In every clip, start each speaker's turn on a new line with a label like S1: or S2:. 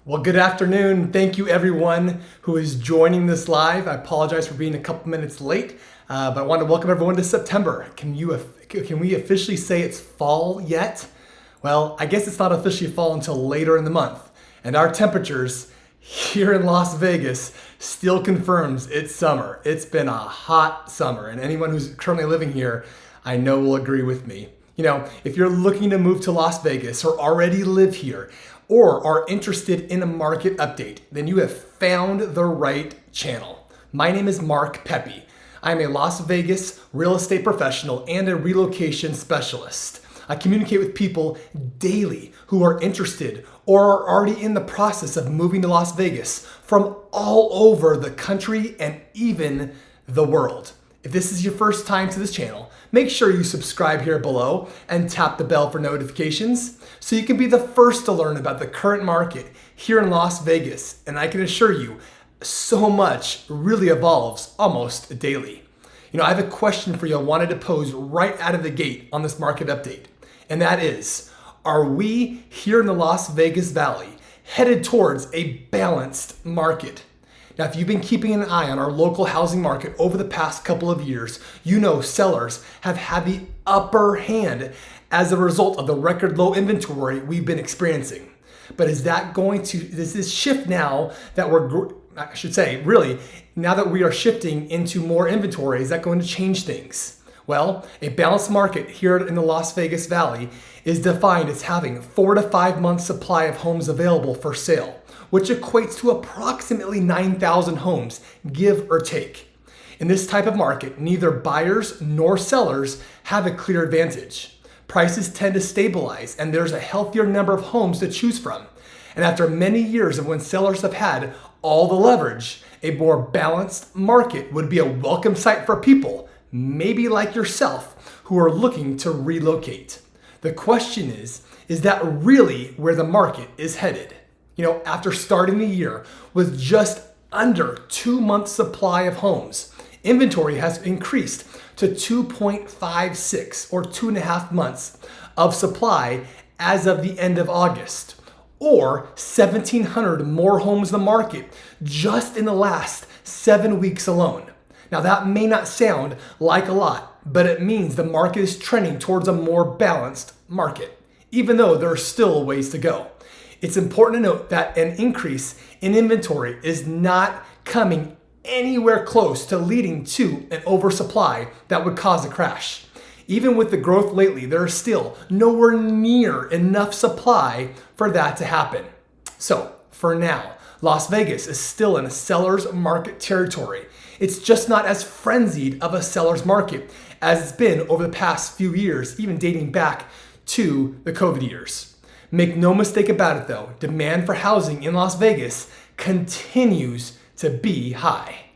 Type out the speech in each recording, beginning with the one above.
S1: Well, good afternoon. Thank you everyone who is joining this live. I apologize for being a couple minutes late, but I want to welcome everyone to September. Can we officially say it's fall yet? Well, I guess it's not officially fall until later in the month. And our temperatures here in Las Vegas still confirms it's summer. It's been a hot summer, and anyone who's currently living here, I know will agree with me. You know, if you're looking to move to Las Vegas or already live here, or are interested in a market update, then you have found the right channel. My name is Mark Pepe. I'm a Las Vegas real estate professional and a relocation specialist. I communicate with people daily who are interested or are already in the process of moving to Las Vegas from all over the country and even the world. If this is your first time to this channel, make sure you subscribe here below and tap the bell for notifications so you can be the first to learn about the current market here in Las Vegas. And I can assure you, so much really evolves almost daily. You know, I have a question for you I wanted to pose right out of the gate on this market update. And that is, are we here in the Las Vegas Valley headed towards a balanced market? Now, if you've been keeping an eye on our local housing market over the past couple of years, you know sellers have had the upper hand as a result of the record low inventory we've been experiencing. But is this shift now that now that we are shifting into more inventory, is that going to change things? Well, a balanced market here in the Las Vegas Valley is defined as having 4 to 5 months supply of homes available for sale, which equates to approximately 9,000 homes, give or take. In this type of market, neither buyers nor sellers have a clear advantage. Prices tend to stabilize and there's a healthier number of homes to choose from. And after many years of when sellers have had all the leverage, a more balanced market would be a welcome sight for people, maybe like yourself, who are looking to relocate. The question is that really where the market is headed? You know, after starting the year with just under 2 months supply of homes, inventory has increased to 2.56 or 2.5 months of supply as of the end of August, or 1,700 more homes in the market just in the last 7 weeks alone. Now that may not sound like a lot, but it means the market is trending towards a more balanced market, even though there are still ways to go. It's important to note that an increase in inventory is not coming anywhere close to leading to an oversupply that would cause a crash. Even with the growth lately, there is still nowhere near enough supply for that to happen. So for now, Las Vegas is still in a seller's market territory. It's just not as frenzied of a seller's market as it's been over the past few years, even dating back to the COVID years. Make no mistake about it though, demand for housing in Las Vegas continues to be high.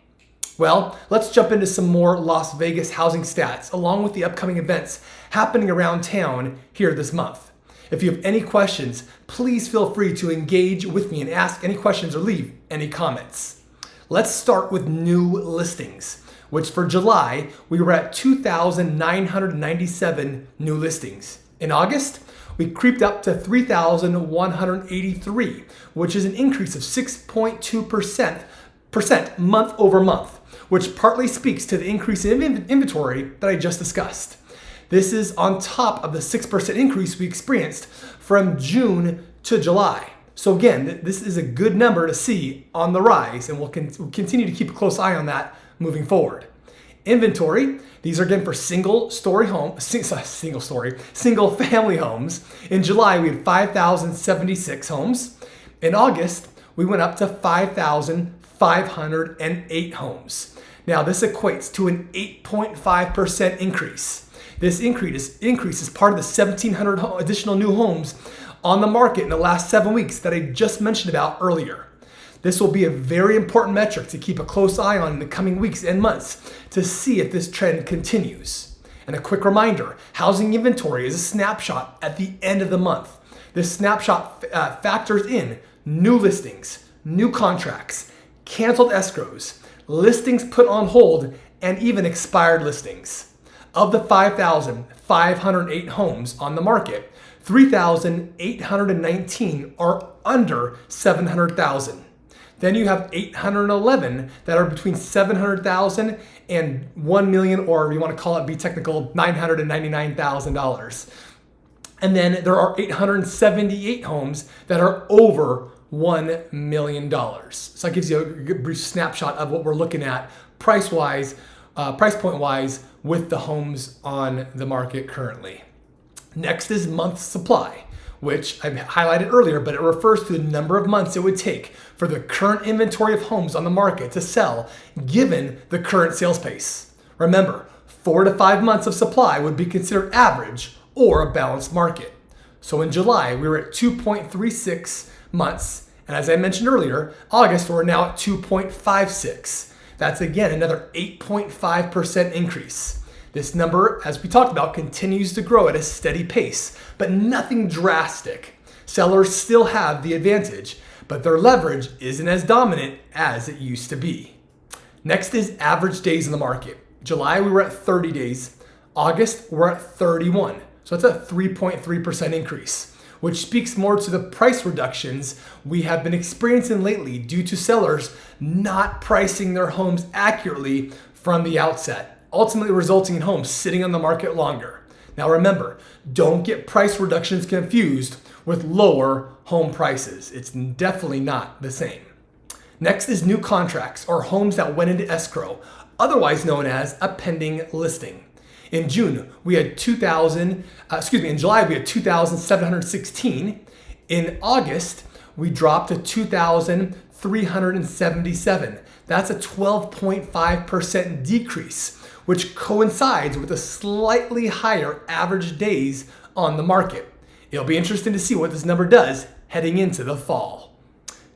S1: Well, let's jump into some more Las Vegas housing stats along with the upcoming events happening around town here this month. If you have any questions, please feel free to engage with me and ask any questions or leave any comments. Let's start with new listings, which for July, we were at 2,997 new listings. In August, we creeped up to 3,183, which is an increase of 6.2% month over month, which partly speaks to the increase in inventory that I just discussed. This is on top of the 6% increase we experienced from June to July. So again, this is a good number to see on the rise, and we'll continue to keep a close eye on that moving forward. Inventory, these are again for single family homes. In July, we had 5,076 homes. In August, we went up to 5,508 homes. Now this equates to an 8.5% increase. This increase is part of the 1,700 additional new homes on the market in the last 7 weeks that I just mentioned about earlier. This will be a very important metric to keep a close eye on in the coming weeks and months to see if this trend continues. And a quick reminder, housing inventory is a snapshot at the end of the month. This snapshot factors in new listings, new contracts, canceled escrows, listings put on hold, and even expired listings. Of the 5,508 homes on the market, 3,819 are under 700,000. Then you have 811 that are between 700,000 and 1 million, or you want to call it, be technical, $999,000. And then there are 878 homes that are over $1 million. So that gives you a good brief snapshot of what we're looking at price point wise with the homes on the market currently. Next is month supply, which I highlighted earlier, but it refers to the number of months it would take for the current inventory of homes on the market to sell given the current sales pace. Remember, 4 to 5 months of supply would be considered average or a balanced market. So in July, we were at 2.36 months. And as I mentioned earlier, August, we're now at 2.56. That's again another 8.5% increase. This number, as we talked about, continues to grow at a steady pace, but nothing drastic. Sellers still have the advantage, but their leverage isn't as dominant as it used to be. Next is average days in the market. July, we were at 30 days. August, we're at 31. So that's a 3.3% increase, which speaks more to the price reductions we have been experiencing lately due to sellers not pricing their homes accurately from the outset, ultimately resulting in homes sitting on the market longer. Now remember, don't get price reductions confused with lower home prices. It's definitely not the same. Next is new contracts, or homes that went into escrow, otherwise known as a pending listing. In July, we had 2,716. In August, we dropped to 2,377. That's a 12.5% decrease, which coincides with a slightly higher average days on the market. It'll be interesting to see what this number does heading into the fall.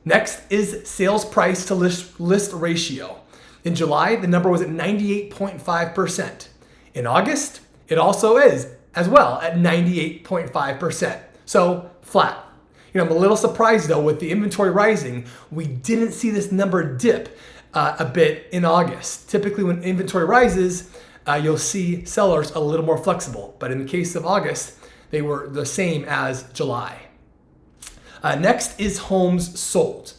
S1: Next is sales price to list ratio. In July, the number was at 98.5%. In August, it also is as well at 98.5%. So flat. I'm a little surprised though, with the inventory rising, we didn't see this number dip a bit in August. Typically when inventory rises, you'll see sellers a little more flexible. But in the case of August, they were the same as July. Next is homes sold.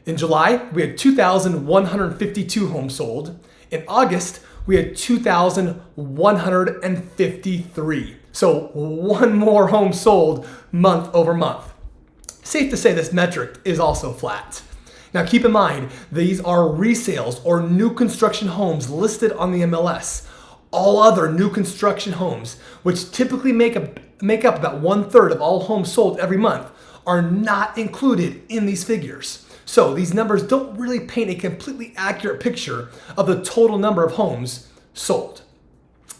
S1: In July, we had 2,152 homes sold. In August, we had 2,153. So one more home sold month over month. Safe to say this metric is also flat. Now keep in mind, these are resales or new construction homes listed on the MLS. All other new construction homes, which typically make up about 1/3 of all homes sold every month, are not included in these figures. So these numbers don't really paint a completely accurate picture of the total number of homes sold.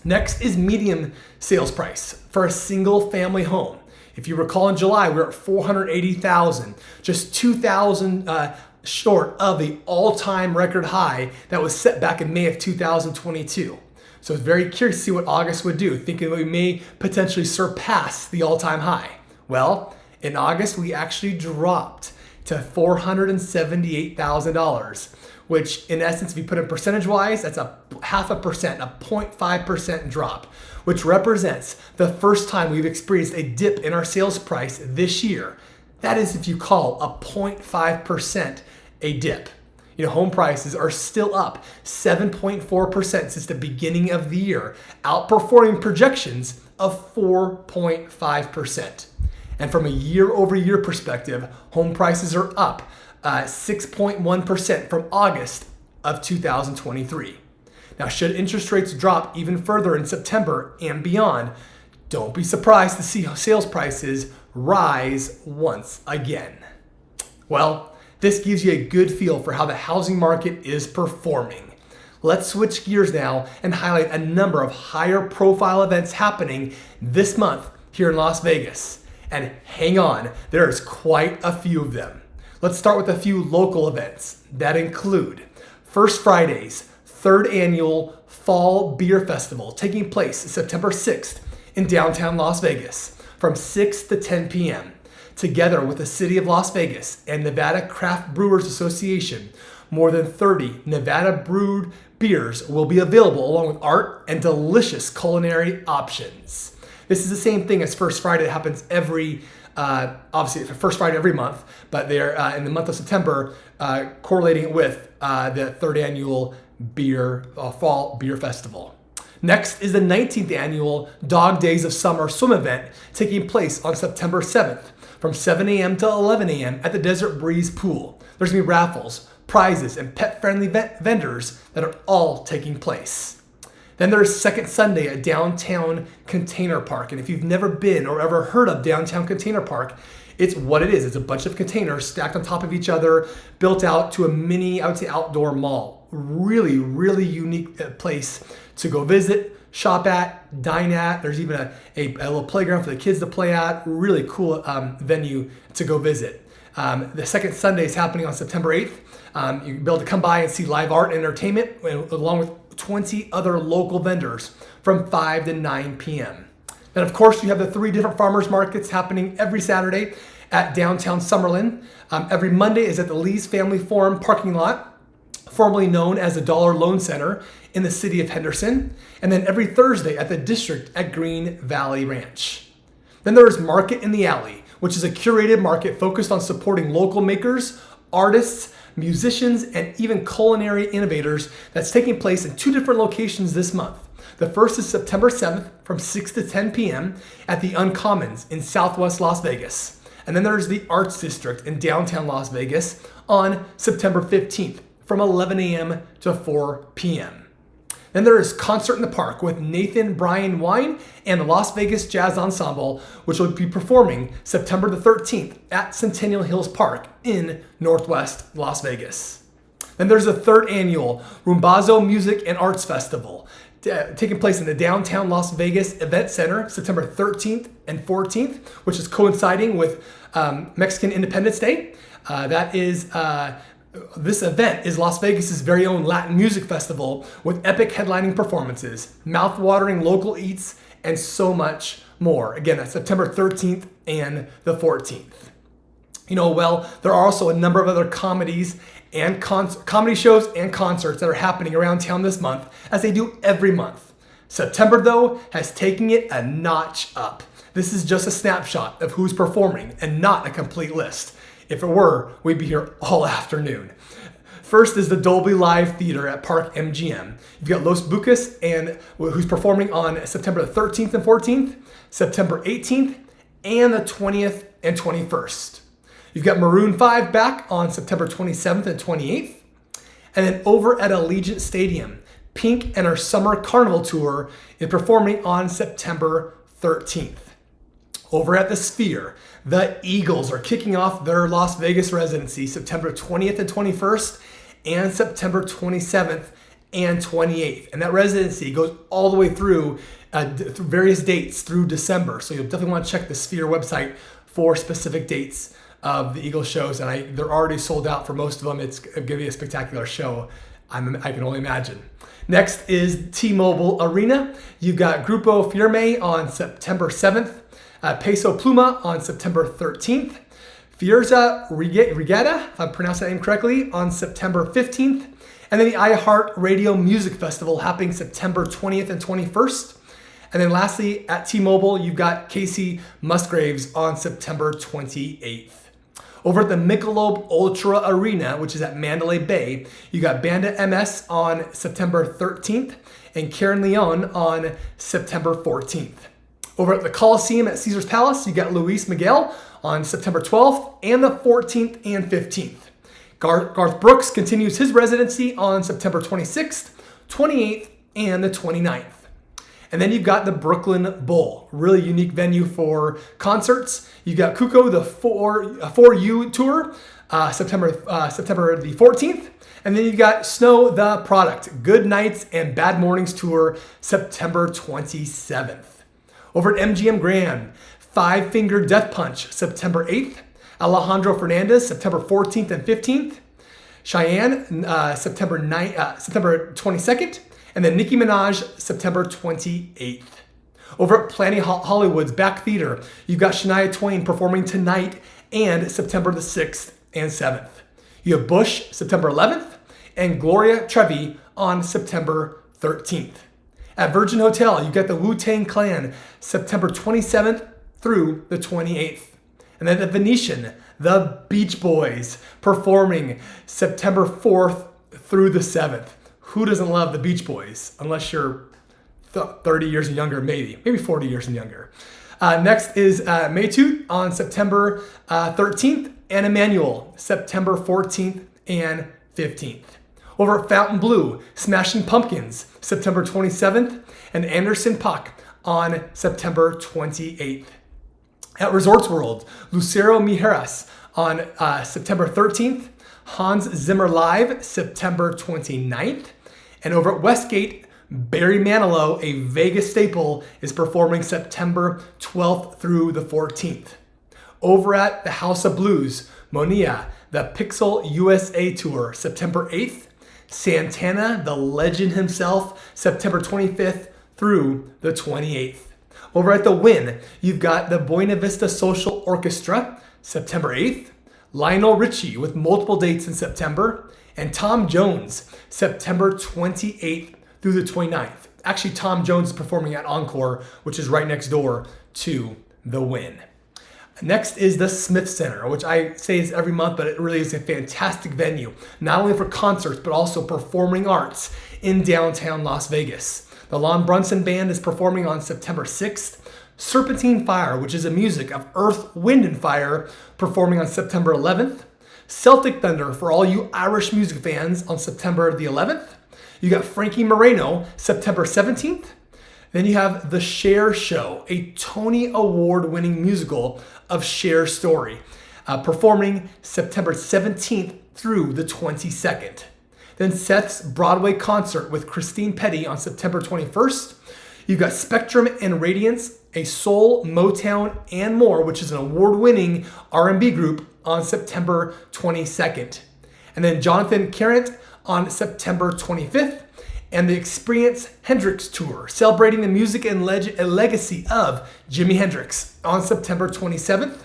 S1: Next is median sales price for a single family home. If you recall, in July, we were at $480,000, just $2,000 short of the all-time record high that was set back in May of 2022. So I was very curious to see what August would do, thinking we may potentially surpass the all-time high. Well, in August, we actually dropped to $478,000, which in essence, if you put it percentage-wise, that's a 0.5%, a 0.5% drop, which represents the first time we've experienced a dip in our sales price this year. That is if you call a 0.5% a dip. Home prices are still up 7.4% since the beginning of the year, outperforming projections of 4.5%. And from a year-over-year perspective, home prices are up 6.1% from August of 2023. Now, should interest rates drop even further in September and beyond, don't be surprised to see sales prices rise once again. Well, this gives you a good feel for how the housing market is performing. Let's switch gears now and highlight a number of higher profile events happening this month here in Las Vegas. And hang on, there's quite a few of them. Let's start with a few local events that include First Friday's 3rd annual Fall Beer Festival taking place September 6th in downtown Las Vegas from 6 to 10 p.m. Together with the City of Las Vegas and Nevada Craft Brewers Association, more than 30 Nevada brewed beers will be available along with art and delicious culinary options. This is the same thing as First Friday that happens obviously first Friday every month, but they're in the month of September, correlating it with the third annual Fall Beer Festival. Next is the 19th annual Dog Days of Summer swim event taking place on September 7th from 7 a.m. to 11 a.m. at the Desert Breeze Pool. There's going to be raffles, prizes, and pet-friendly vendors that are all taking place. Then there's Second Sunday at Downtown Container Park. And if you've never been or ever heard of Downtown Container Park, it's what it is. It's a bunch of containers stacked on top of each other, built out to a mini, I would say, outdoor mall. Really, really unique place to go visit, shop at, dine at. There's even a little playground for the kids to play at. Really cool venue to go visit. The second Sunday is happening on September 8th. You'll be able to come by and see live art and entertainment along with 20 other local vendors from 5 to 9 p.m. Then, of course, you have the 3 different farmers markets happening every Saturday at downtown Summerlin. Every Monday is at the Lee's Family Forum parking lot, formerly known as the Dollar Loan Center in the city of Henderson. And then every Thursday at the District at Green Valley Ranch. Then there is Market in the Alley, which is a curated market focused on supporting local makers, artists, musicians, and even culinary innovators that's taking place in 2 different locations this month. The first is September 7th from 6 to 10 p.m. at the Uncommons in Southwest Las Vegas. And then there's the Arts District in downtown Las Vegas on September 15th from 11 a.m. to 4 p.m. Then there is Concert in the Park with Nathan Bryan Wine and the Las Vegas Jazz Ensemble, which will be performing September the 13th at Centennial Hills Park in Northwest Las Vegas. Then there's the 3rd annual Rumbazo Music and Arts Festival taking place in the downtown Las Vegas Event Center September 13th and 14th, which is coinciding with Mexican Independence Day. This event is Las Vegas's very own Latin music festival with epic headlining performances, mouth-watering local eats, and so much more. Again, that's September 13th and the 14th. There are also a number of other comedy shows and concerts that are happening around town this month, as they do every month. September, though, has taken it a notch up. This is just a snapshot of who's performing and not a complete list. If it were, we'd be here all afternoon. First is the Dolby Live Theater at Park MGM. You've got Los Bucas, who's performing on September the 13th and 14th, September 18th, and the 20th and 21st. You've got Maroon 5 back on September 27th and 28th. And then over at Allegiant Stadium, Pink and her Summer Carnival Tour is performing on September 13th. Over at the Sphere, the Eagles are kicking off their Las Vegas residency September 20th and 21st and September 27th and 28th. And that residency goes all the way through various dates through December. So you'll definitely want to check the Sphere website for specific dates of the Eagles shows. And they're already sold out for most of them. It's going to be a spectacular show, I can only imagine. Next is T-Mobile Arena. You've got Grupo Firme on September 7th. Peso Pluma on September 13th, Fierza Regatta, if I'm pronouncing that name correctly, on September 15th, and then the iHeart Radio Music Festival happening September 20th and 21st. And then lastly, at T-Mobile, you've got Casey Musgraves on September 28th. Over at the Michelob Ultra Arena, which is at Mandalay Bay, you got Banda MS on September 13th and Karen Leon on September 14th. Over at the Coliseum at Caesars Palace, you got Luis Miguel on September 12th and the 14th and 15th. Garth Brooks continues his residency on September 26th, 28th, and the 29th. And then you've got the Brooklyn Bowl, really unique venue for concerts. You've got Kuko, the 4U Tour, September the 14th. And then you've got Snow the Product, Good Nights and Bad Mornings Tour, September 27th. Over at MGM Grand, Five Finger Death Punch, September 8th. Alejandro Fernandez, September 14th and 15th. Cheyenne, September 22nd. And then Nicki Minaj, September 28th. Over at Planet Hollywood's Back Theater, you've got Shania Twain performing tonight and September the 6th and 7th. You have Bush, September 11th, and Gloria Trevi on September 13th. At Virgin Hotel, you got the Wu-Tang Clan, September 27th through the 28th. And then at Venetian, the Beach Boys performing September 4th through the 7th. Who doesn't love the Beach Boys? Unless you're 30 years and younger, maybe 40 years and younger. Next is Maytooth on September 13th, and Emmanuel, September 14th and 15th. Over at Fountain Blue, Smashing Pumpkins, September 27th, and Anderson .Paak on September 28th. At Resorts World, Lucero Mijares on September 13th, Hans Zimmer Live, September 29th, and over at Westgate, Barry Manilow, a Vegas staple, is performing September 12th through the 14th. Over at the House of Blues, Monia, the Pixel USA Tour, September 8th. Santana, the legend himself, September 25th through the 28th. Over at the Wynn, you've got the Buena Vista Social Orchestra, September 8th. Lionel Richie with multiple dates in September. And Tom Jones, September 28th through the 29th. Actually, Tom Jones is performing at Encore, which is right next door to the Wynn. Next is the Smith Center, which I say is every month, but it really is a fantastic venue, not only for concerts, but also performing arts in downtown Las Vegas. The Lon Brunson Band is performing on September 6th. Serpentine Fire, which is a music of Earth, Wind, and Fire, performing on September 11th. Celtic Thunder, for all you Irish music fans, on September the 11th. You got Frankie Moreno, September 17th. Then you have The Cher Show, a Tony Award-winning musical of Cher's story, performing September 17th through the 22nd. Then Seth's Broadway concert with Christine Petty on September 21st. You've got Spectrum and Radiance, a soul, Motown, and more, which is an award-winning R&B group, on September 22nd. And then Jonathan Carrant on September 25th. And the Experience Hendrix Tour, celebrating the music and legacy of Jimi Hendrix, on September 27th.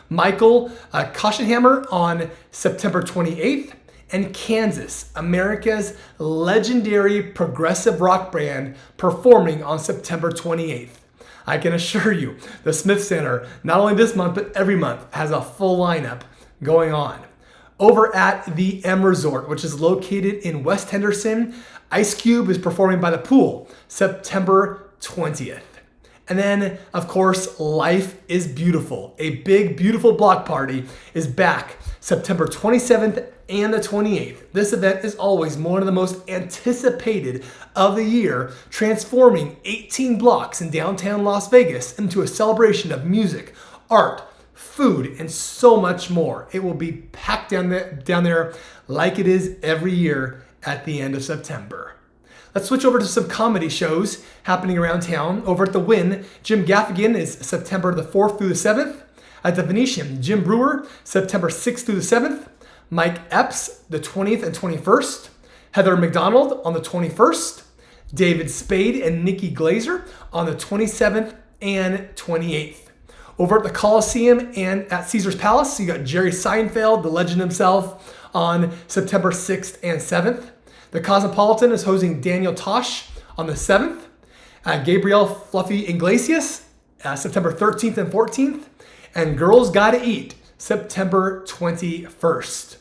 S1: Michael Koschenhammer on September 28th. And Kansas, America's legendary progressive rock band, performing on September 28th. I can assure you, the Smith Center, not only this month, but every month, has a full lineup going on. Over at the M Resort, which is located in West Henderson, Ice Cube is performing by the pool, September 20th. And then, of course, Life is Beautiful. A big, beautiful block party is back September 27th and the 28th. This event is always one of the most anticipated of the year, transforming 18 blocks in downtown Las Vegas into a celebration of music, art, food, and so much more. It will be packed down there like it is every year at the end of September. Let's switch over to some comedy shows happening around town. Over at the Wynn, Jim Gaffigan is September the 4th through the 7th. At the Venetian, Jim Brewer, September 6th through the 7th. Mike Epps, the 20th and 21st. Heather McDonald on the 21st. David Spade and Nikki Glazer on the 27th and 28th. Over at the Coliseum and at Caesar's Palace, you got Jerry Seinfeld, the legend himself, on September 6th and 7th. The Cosmopolitan is hosting Daniel Tosh on the 7th. Gabriel Fluffy Iglesias, September 13th and 14th. And Girls Gotta Eat, September 21st.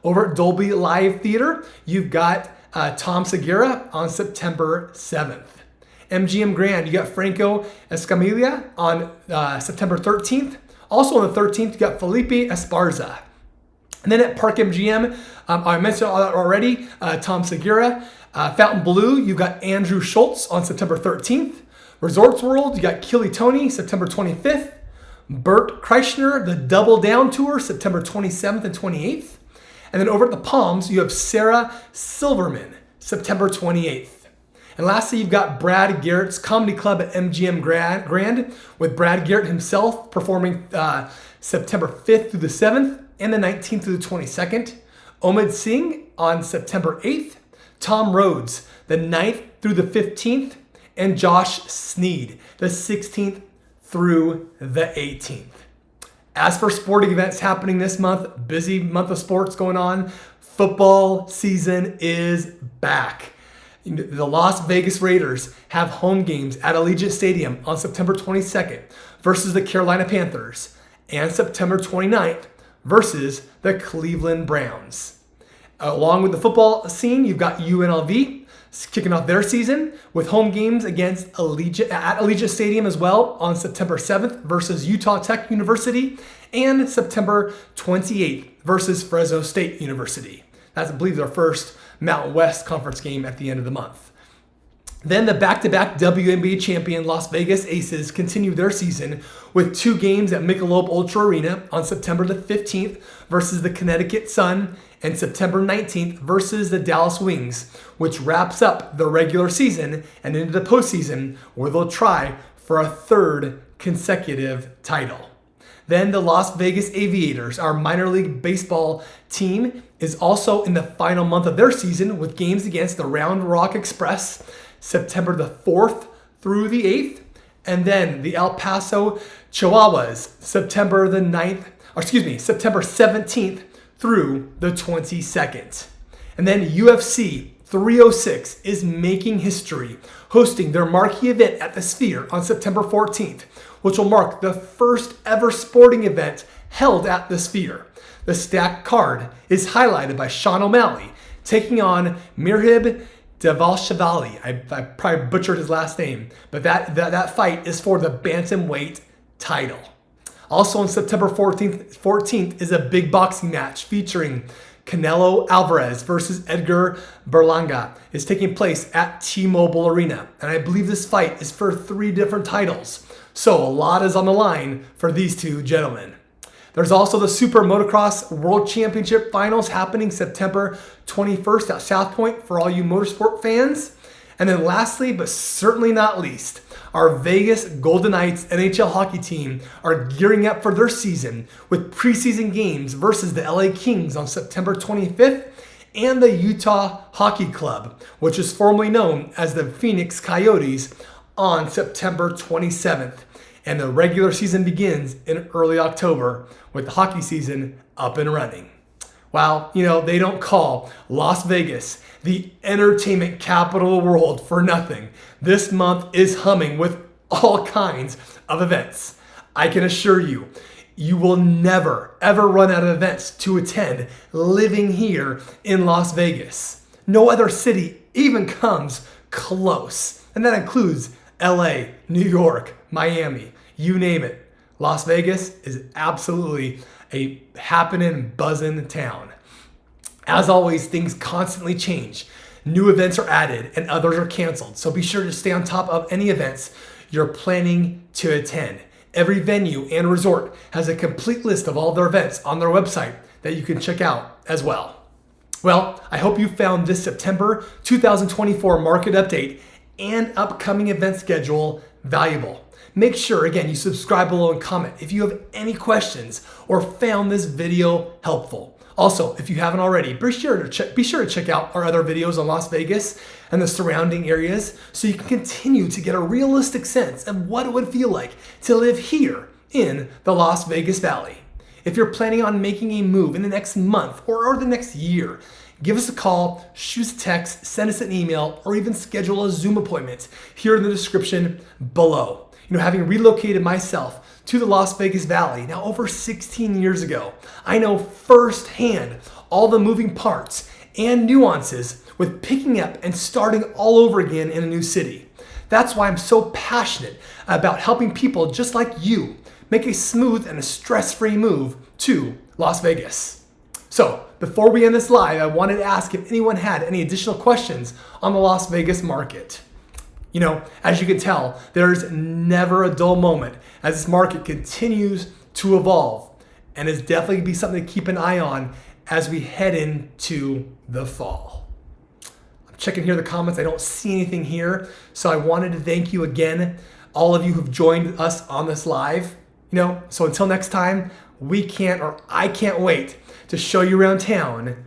S1: Over at Dolby Live Theater, you've got Tom Segura on September 7th. MGM Grand, you got Franco Escamilla on September 13th. Also on the 13th, you got Felipe Esparza. And then at Park MGM, I mentioned all that already, Tom Segura. Fountain Blue, you got Andrew Schultz on September 13th. Resorts World, you got Killy Tony, September 25th. Bert Kreischer, the Double Down Tour, September 27th and 28th. And then over at the Palms, you have Sarah Silverman, September 28th. And lastly, you've got Brad Garrett's Comedy Club at MGM Grand, with Brad Garrett himself performing September 5th through the 7th and the 19th through the 22nd. Omid Singh on September 8th. Tom Rhodes, the 9th through the 15th. And Josh Sneed, the 16th through the 18th. As for sporting events happening this month, busy month of sports going on. Football season is back. The Las Vegas Raiders have home games at Allegiant Stadium on September 22nd versus the Carolina Panthers, and September 29th versus the Cleveland Browns. Along with the football scene, you've got UNLV kicking off their season with home games at Allegiant Stadium as well on September 7th versus Utah Tech University, and September 28th versus Fresno State University. That's, I believe, their first Mountain West Conference game at the end of the month. Then the back-to-back WNBA champion Las Vegas Aces continue their season with 2 games at Michelob Ultra Arena on September the 15th versus the Connecticut Sun and September 19th versus the Dallas Wings, which wraps up the regular season and into the postseason where they'll try for a 3rd consecutive title. Then the Las Vegas Aviators, our minor league baseball team, is also in the final month of their season with games against the Round Rock Express September the 4th through the 8th, and then the El Paso Chihuahuas September 17th through the 22nd. And then UFC 306 is making history, hosting their marquee event at the Sphere on September 14th, which will mark the first ever sporting event held at the Sphere. The stacked card is highlighted by Sean O'Malley taking on Mirhib Devalshvili. I probably butchered his last name, but that fight is for the bantamweight title. Also on September 14th is a big boxing match featuring Canelo Alvarez versus Edgar Berlanga. Is taking place at T-Mobile Arena. And I believe this fight is for 3 different titles. So a lot is on the line for these 2 gentlemen. There's also the Super Motocross World Championship Finals happening September 21st at South Point for all you motorsport fans. And then lastly, but certainly not least, our Vegas Golden Knights NHL hockey team are gearing up for their season with preseason games versus the LA Kings on September 25th and the Utah Hockey Club, which is formerly known as the Phoenix Coyotes, on September 27th. And the regular season begins in early October with the hockey season up and running. Wow, they don't call Las Vegas the entertainment capital of the world for nothing. This month is humming with all kinds of events. I can assure you, you will never, ever run out of events to attend living here in Las Vegas. No other city even comes close. And that includes LA, New York, Miami, you name it. Las Vegas is absolutely a happening, buzzing town. As always, things constantly change. New events are added and others are canceled. So be sure to stay on top of any events you're planning to attend. Every venue and resort has a complete list of all their events on their website that you can check out as well. Well, I hope you found this September 2024 market update and upcoming event schedule valuable. Make sure, again, you subscribe below and comment if you have any questions or found this video helpful. Also, if you haven't already, be sure to check out our other videos on Las Vegas and the surrounding areas so you can continue to get a realistic sense of what it would feel like to live here in the Las Vegas Valley. If you're planning on making a move in the next month or the next year, give us a call, shoot us a text, send us an email, or even schedule a Zoom appointment here in the description below. Having relocated myself to the Las Vegas Valley now over 16 years ago, I know firsthand all the moving parts and nuances with picking up and starting all over again in a new city. That's why I'm so passionate about helping people just like you make a smooth and a stress-free move to Las Vegas. So before we end this live, I wanted to ask if anyone had any additional questions on the Las Vegas market. As you can tell, there's never a dull moment as this market continues to evolve, and it's definitely going to be something to keep an eye on as we head into the fall. I'm checking here the comments. I don't see anything here, so I wanted to thank you again, all of you who've joined us on this live. So until next time, I can't wait to show you around town